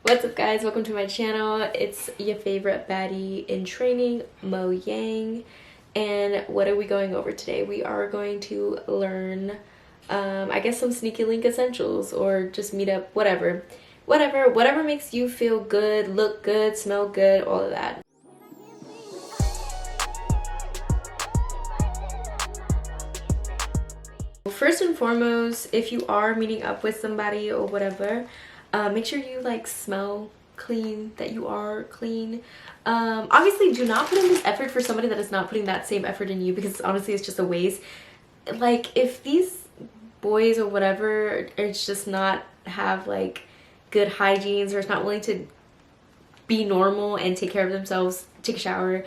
What's up guys, welcome to my channel. It's your favorite baddie in training, Mo Yang. And what are we going over today? We are going to learn I guess some sneaky link essentials, or just meet up, whatever makes you feel good, look good, smell good, all of that. First and foremost, if you are meeting up with somebody or whatever, make sure you like smell clean, that you are clean. Obviously do not put in this effort for somebody that is not putting that same effort in you, because honestly it's just a waste. Like, if these boys or whatever it's just not have like good hygienes, or it's not willing to be normal and take care of themselves, take a shower,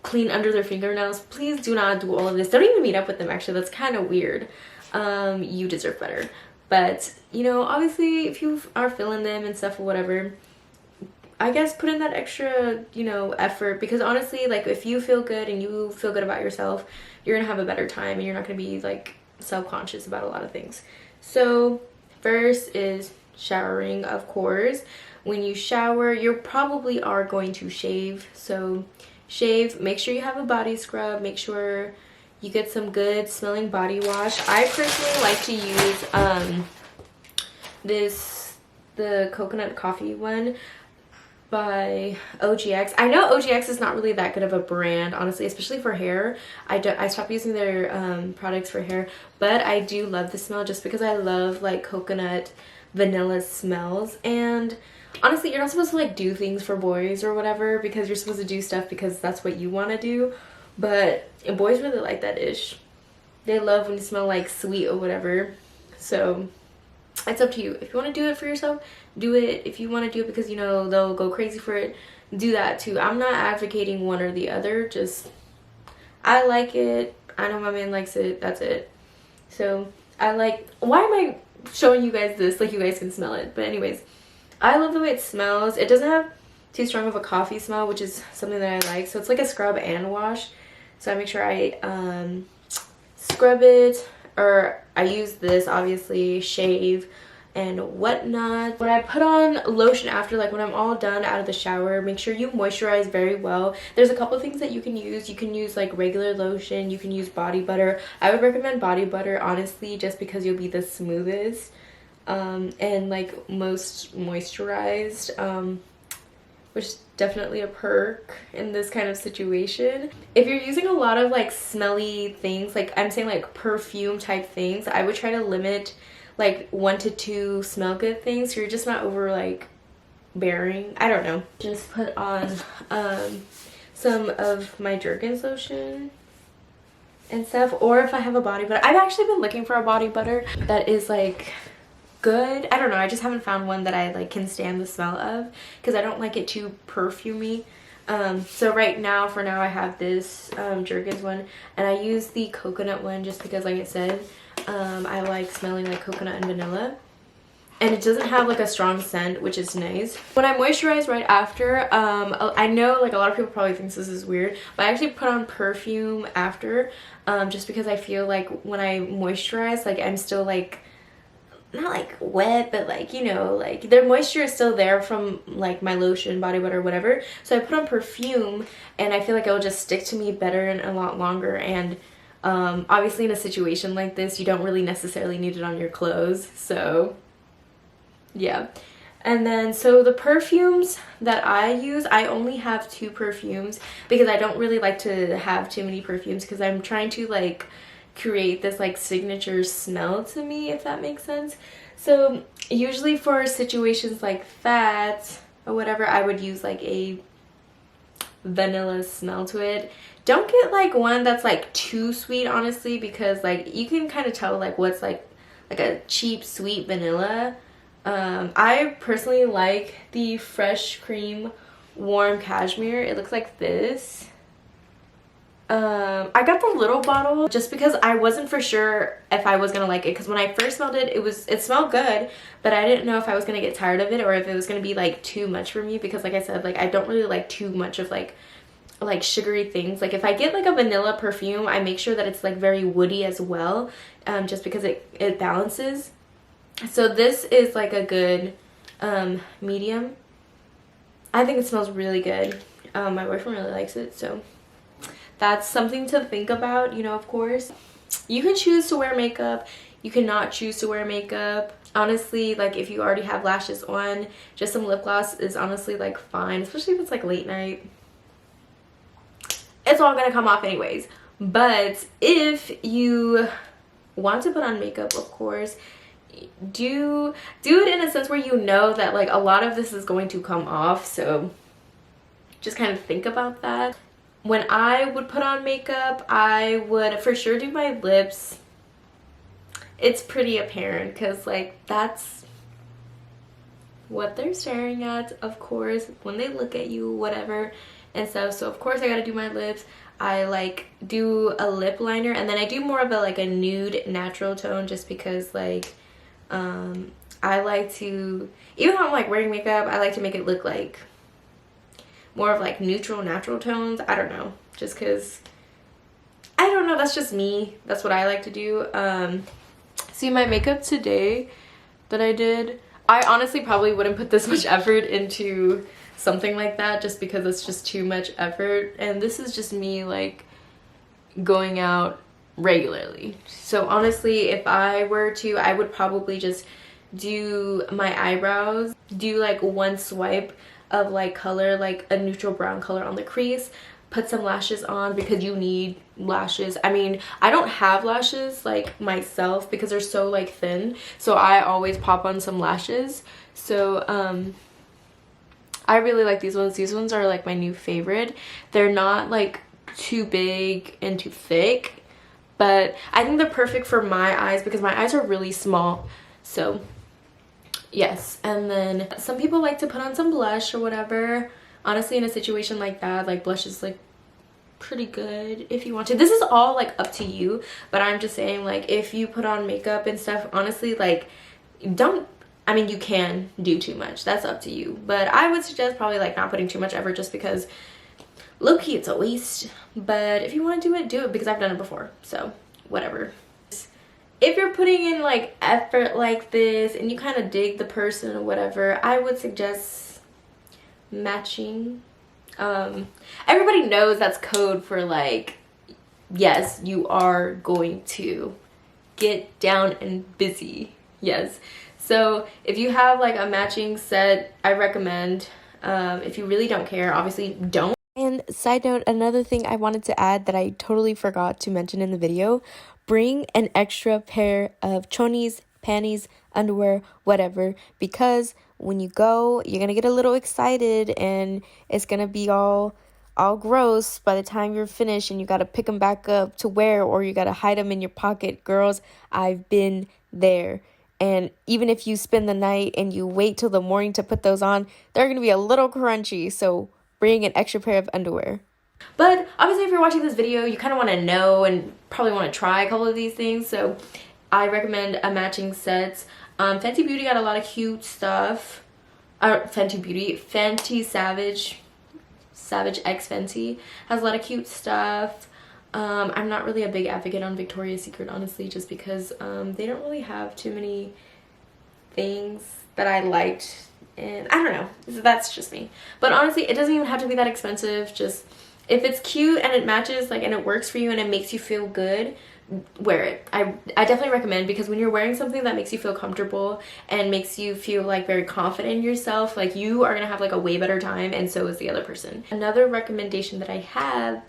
clean under their fingernails, please do not do all of this. Don't even meet up with them. Actually, that's kind of weird. You deserve better. But you know, obviously if you are feeling them and stuff or whatever, I guess put in that extra, you know, effort, because honestly, like, if you feel good and you feel good about yourself, you're gonna have a better time and you're not gonna be like self-conscious about a lot of things. So first is showering, of course. When you shower, you probably are going to shave. So shave, make sure you have a body scrub, make sure you get some good smelling body wash. I personally like to use the coconut coffee one by OGX. I know OGX is not really that good of a brand, honestly, especially for hair. I stopped using their products for hair, but I do love the smell just because I love like coconut vanilla smells. And honestly, you're not supposed to like do things for boys or whatever, because you're supposed to do stuff because that's what you want to do. But boys really like that ish. They love when you smell like sweet or whatever. So it's up to you. If you want to do it for yourself, do it. If you want to do it because, you know, they'll go crazy for it, do that too. I'm not advocating one or the other. Just, I like it. I know my man likes it. That's it. So I like, why am I showing you guys this? Like, you guys can smell it. But anyways, I love the way it smells. It doesn't have too strong of a coffee smell, which is something that I like. So it's like a scrub and wash. So I make sure I scrub it, or I use this, obviously, shave and whatnot. When I put on lotion after, like when I'm all done out of the shower, make sure you moisturize very well. There's a couple things that you can use. You can use like regular lotion, you can use body butter. I would recommend body butter, honestly, just because you'll be the smoothest and like most moisturized, which is definitely a perk in this kind of situation. If you're using a lot of like smelly things, like I'm saying like perfume type things, I would try to limit like 1 to 2 smell good things, so you're just not over like bearing. I don't know. Just put on some of my Jergens lotion and stuff, or if I have a body butter. I've actually been looking for a body butter that is like good. I don't know, I just haven't found one that I like can stand the smell of, because I don't like it too perfumey. So right now, for now, I have this Jergens one, and I use the coconut one just because, like I said, I like smelling like coconut and vanilla, and it doesn't have like a strong scent, which is nice. When I moisturize right after, I know like a lot of people probably think this is weird, but I actually put on perfume after, just because I feel like when I moisturize, like I'm still like not like wet, but like, you know, like their moisture is still there from like my lotion, body butter, whatever. So I put on perfume, and I feel like it'll just stick to me better and a lot longer. And obviously in a situation like this, you don't really necessarily need it on your clothes. So yeah. And then, so the perfumes that I use, I only have 2 perfumes because I don't really like to have too many perfumes, because I'm trying to like create this like signature smell to me, if that makes sense. So usually for situations like that or whatever, I would use like a vanilla smell to it. Don't get like one that's like too sweet, honestly, because like you can kind of tell like what's like a cheap sweet vanilla. I personally like the Fresh Cream Warm Cashmere. It looks like this. I got the little bottle just because I wasn't for sure if I was gonna like it, because when I first smelled it, it smelled good, but I didn't know if I was gonna get tired of it or if it was gonna be like too much for me, because like I said, like I don't really like too much of like sugary things. Like if I get like a vanilla perfume, I make sure that it's like very woody as well, just because it balances. So this is like a good medium I think it smells really good. My boyfriend really likes it, so that's something to think about, you know. Of course, you can choose to wear makeup, you cannot choose to wear makeup. Honestly, like if you already have lashes on, just some lip gloss is honestly like fine, especially if it's like late night. It's all gonna come off anyways. But if you want to put on makeup, of course, do it in a sense where you know that like a lot of this is going to come off, so just kind of think about that. When I would put on makeup, I would for sure do my lips. It's pretty apparent because like that's what they're staring at, of course, when they look at you, whatever and stuff. So of course I gotta do my lips. I like do a lip liner, and then I do more of a like a nude natural tone, just because like I like to, even though I'm like wearing makeup, I like to make it look like more of like neutral natural tones. I don't know, just because I don't know, that's just me, that's what I like to do. See, my makeup today that I did, I honestly probably wouldn't put this much effort into something like that, just because it's just too much effort, and this is just me like going out regularly. So honestly, if I were to, I would probably just do my eyebrows, do like one swipe of like color, like a neutral brown color on the crease, put some lashes on because you need lashes. I mean, I don't have lashes like myself because they're so like thin, so I always pop on some lashes. So I really like these ones. These ones are like my new favorite. They're not like too big and too thick, but I think they're perfect for my eyes because my eyes are really small. So yes. And then some people like to put on some blush or whatever. Honestly, in a situation like that, like blush is like pretty good if you want to. This is all like up to you, but I'm just saying, like if you put on makeup and stuff, honestly, like don't, I mean, you can do too much, that's up to you, but I would suggest probably like not putting too much effort, just because low-key it's a waste. But if you want to do it because I've done it before, so whatever. If you're putting in like effort like this and you kind of dig the person or whatever, I would suggest matching. Everybody knows that's code for like, yes, you are going to get down and busy. Yes. So if you have like a matching set, I recommend. If you really don't care, obviously don't. And side note, another thing I wanted to add that I totally forgot to mention in the video, bring an extra pair of chonies, panties, underwear, whatever, because when you go, you're gonna get a little excited and it's gonna be all gross by the time you're finished, and you gotta pick them back up to wear, or you gotta hide them in your pocket. Girls, I've been there. And even if you spend the night and you wait till the morning to put those on, they're gonna be a little crunchy, so bring an extra pair of underwear. But obviously if you're watching this video, you kind of want to know and probably want to try a couple of these things, so I recommend a matching set. Fenty Beauty got a lot of cute stuff. Fenty Savage X Fenty has a lot of cute stuff. I'm not really a big advocate on Victoria's Secret, honestly, just because they don't really have too many things that I liked, and I don't know, that's just me. But honestly, it doesn't even have to be that expensive. Just if it's cute and it matches, like, and it works for you and it makes you feel good, wear it. I definitely recommend, because when you're wearing something that makes you feel comfortable and makes you feel like very confident in yourself, like you are gonna have like a way better time, and so is the other person. Another recommendation that I have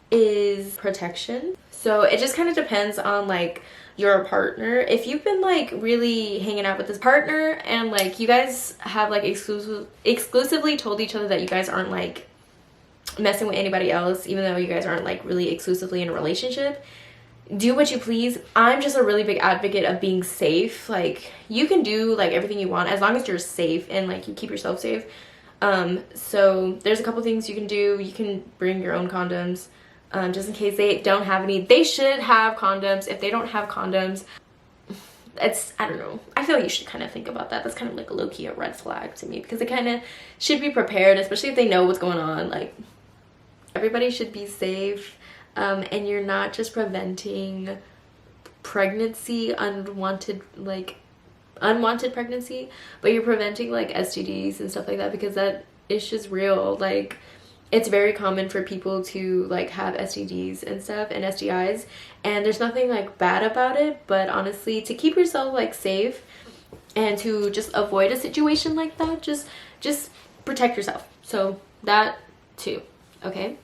is protection. So it just kind of depends on like your partner. If you've been like really hanging out with this partner and like you guys have like exclusively told each other that you guys aren't like messing with anybody else, even though you guys aren't like really exclusively in a relationship, do what you please. I'm just a really big advocate of being safe. Like you can do like everything you want as long as you're safe and like you keep yourself safe. So there's a couple things you can do. You can bring your own condoms, just in case they don't have any. They should have condoms. If they don't have condoms, it's, I don't know, I feel like you should kind of think about that. That's kind of like a low-key a red flag to me, because they kind of should be prepared, especially if they know what's going on. Like everybody should be safe, and you're not just preventing pregnancy, unwanted pregnancy, but you're preventing like STDs and stuff like that, because that it's just real. Like, it's very common for people to like have STDs and stuff and STIs, and there's nothing like bad about it, but honestly, to keep yourself like safe and to just avoid a situation like that, just protect yourself. So that too. Okay,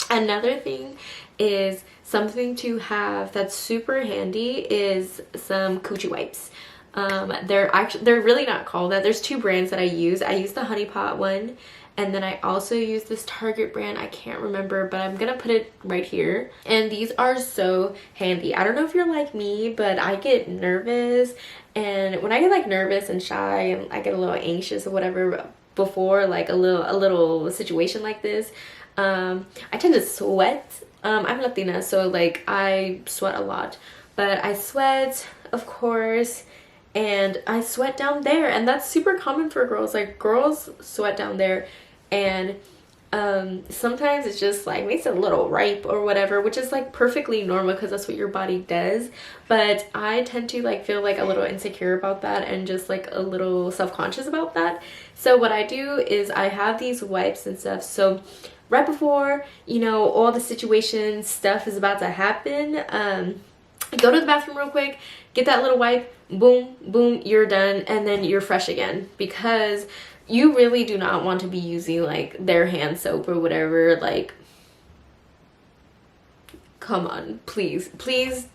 another thing is something to have that's super handy is some Coochie Wipes. They're really not called that. There's two brands that I use the Honey Pot one, and then I also use this Target brand. I can't remember, but I'm gonna put it right here. And these are so handy. I don't know if you're like me, but I get nervous, and when I get like nervous and shy and I get a little anxious or whatever before like a little situation like this, I tend to sweat. I'm Latina, so like I sweat a lot, but I sweat, of course, and I sweat down there, and that's super common for girls. Like, girls sweat down there, and sometimes it's just like makes it a little ripe or whatever, which is like perfectly normal because that's what your body does. But I tend to like feel like a little insecure about that and just like a little self-conscious about that. So what I do is I have these wipes and stuff, so right before, you know, all the situation stuff is about to happen, go to the bathroom real quick, get that little wipe, boom, boom, you're done, and then you're fresh again. Because you really do not want to be using like their hand soap or whatever. Like, come on, please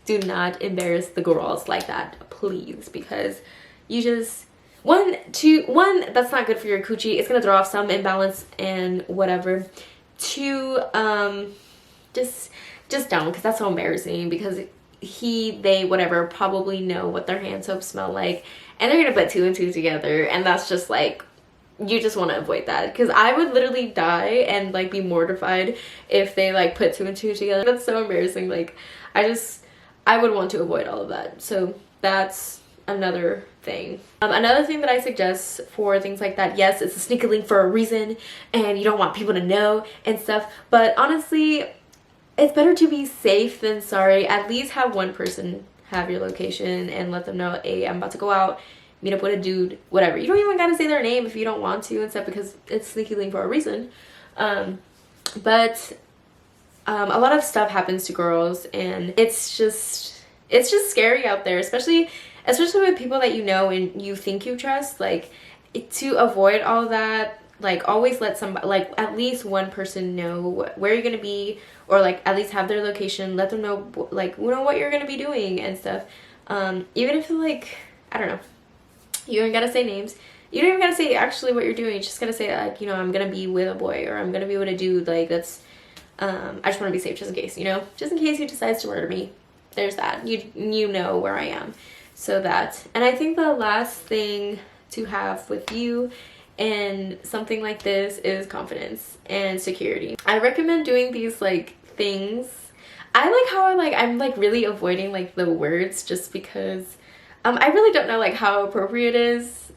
do not embarrass the girls like that, please, because you just one, that's not good for your coochie. It's gonna throw off some imbalance and whatever. Two, just don't, because that's so embarrassing, because they whatever probably know what their hand soap smell like, and they're gonna put two and two together, and that's just like, you just want to avoid that. Because I would literally die and like be mortified if they like put two and two together. That's so embarrassing. Like, I would want to avoid all of that. So that's another thing. Another thing that I suggest for things like that, yes, it's a sneaky link for a reason, and you don't want people to know and stuff, but honestly, it's better to be safe than sorry. At least have one person have your location and let them know, hey, I'm about to go out, meet up with a dude, whatever. You don't even gotta say their name if you don't want to and stuff, because it's sneaky link for a reason. But a lot of stuff happens to girls, and it's just scary out there, especially with people that you know and you think you trust. Like, to avoid all that, like, always let somebody, like, at least one person know where you're gonna be, or like at least have their location. Let them know, like, you know, what you're gonna be doing and stuff. Even if, like, I don't know, you don't gotta say names, you don't even gotta say actually what you're doing. You just gotta say, like, you know, I'm gonna be with a boy, or I'm gonna be with a dude. Like, that's I just want to be safe, just in case, you know, just in case he decides to murder me. There's that, you know where I am. So that, and I think the last thing to have with you and something like this is confidence and security. I recommend doing these like things. I like how I'm like really avoiding like the words, just because I really don't know like how appropriate it is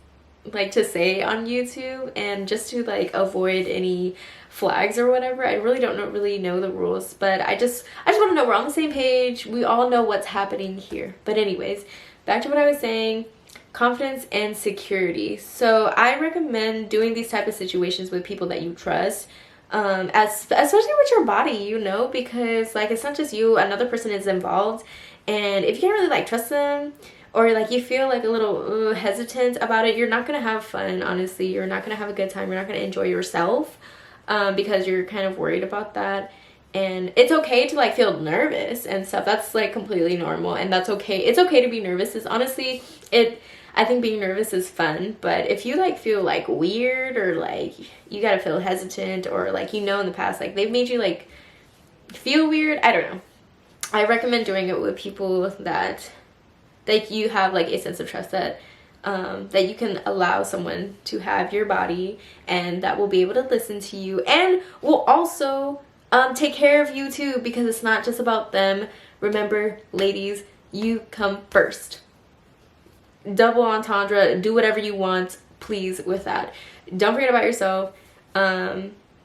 like to say on YouTube, and just to like avoid any flags or whatever. I really don't really know the rules, but I just want to know we're on the same page. We all know what's happening here. But anyways, back to what I was saying, confidence and security. So I recommend doing these type of situations with people that you trust, especially with your body, you know, because like, it's not just you, another person is involved, and if you can't really like trust them, or like you feel like a little hesitant about it, you're not gonna have fun. Honestly, you're not gonna have a good time. You're not gonna enjoy yourself, because you're kind of worried about that. And it's okay to like feel nervous and stuff. That's like completely normal, and that's okay. It's okay to be nervous. It's honestly, I think being nervous is fun, but if you like feel like weird, or like you gotta feel hesitant, or like, you know, in the past like they've made you like feel weird, I don't know, I recommend doing it with people that you have like a sense of trust, that that you can allow someone to have your body, and that will be able to listen to you, and will also take care of you too, because it's not just about them. Remember, ladies, you come first. Double entendre, do whatever you want, please, with that. Don't forget about yourself,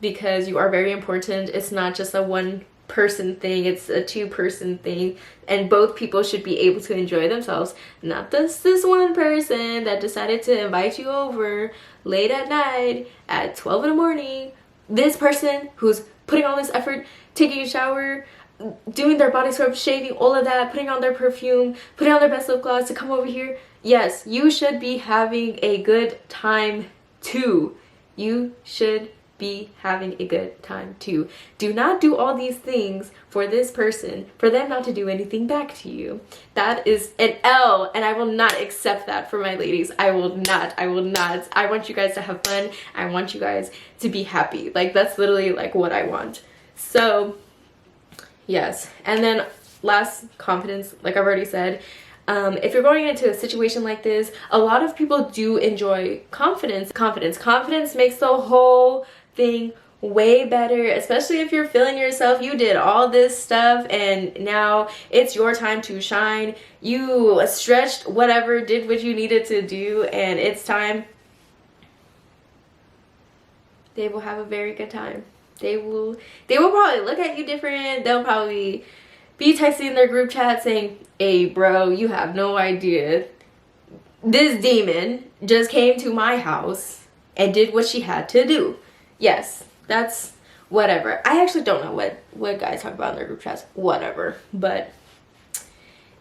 because you are very important. It's not just a one person thing. It's a two-person thing, and both people should be able to enjoy themselves, not this one person that decided to invite you over late at night at 12 in the morning. This person who's putting all this effort, taking a shower, doing their body scrub, shaving, all of that, putting on their perfume, putting on their best lip gloss to come over here. Yes, you should be having a good time too. You should be having a good time too. Do not do all these things for this person, for them not to do anything back to you. That is an L, and I will not accept that for my ladies. I will not. I want you guys to have fun. I want you guys to be happy. Like, that's literally like what I want. So yes. And then last, confidence, like I've already said. If you're going into a situation like this, a lot of people do enjoy confidence. Confidence makes the whole thing way better, especially if you're feeling yourself. You did all this stuff and now it's your time to shine. You stretched whatever, did what you needed to do, and it's time. They will have a very good time. They will probably look at you different. They'll probably be texting their group chat saying, "Hey bro, you have no idea. This demon just came to my house and did what she had to do." Yes, that's whatever. I actually don't know what guys talk about in their group chats. Whatever. But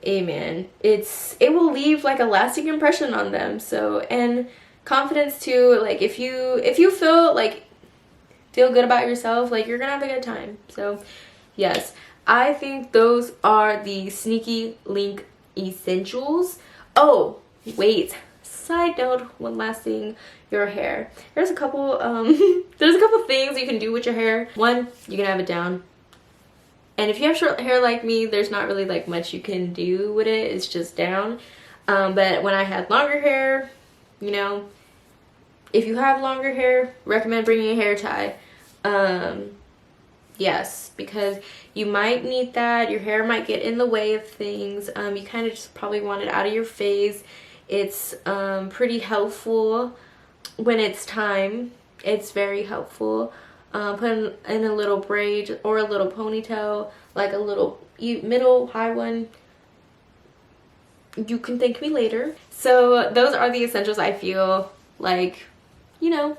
amen. It will leave like a lasting impression on them. So, and confidence too, like if you feel good about yourself, like you're gonna have a good time. So yes, I think those are the sneaky link essentials. Oh wait, side note, one last thing, your hair. There's a couple things you can do with your hair. One, you can have it down, and if you have short hair like me, there's not really like much you can do with it. It's just down. But when I had longer hair, you know, if you have longer hair, recommend bringing a hair tie. Yes, because you might need that. Your hair might get in the way of things. You kind of just probably want it out of your face. It's pretty helpful when it's time. It's very helpful. Put in a little braid or a little ponytail, like a little middle high one. You can thank me later. So those are the essentials I feel like, you know,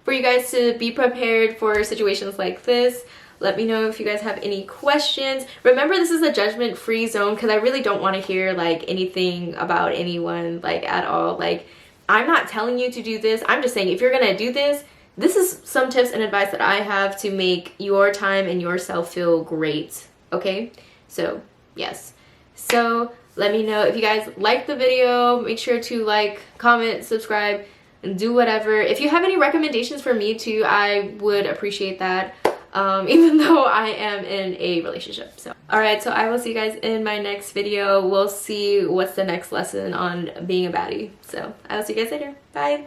for you guys to be prepared for situations like this. Let me know if you guys have any questions. Remember, this is a judgment-free zone because I really don't want to hear like anything about anyone like at all. Like, I'm not telling you to do this. I'm just saying if you're gonna do this, this is some tips and advice that I have to make your time and yourself feel great. Okay? So yes. So let me know if you guys liked the video. Make sure to like, comment, subscribe, and do whatever. If you have any recommendations for me too, I would appreciate that. Even though I am in a relationship. So alright, so I will see you guys in my next video. We'll see what's the next lesson on being a baddie. So I will see you guys later. Bye.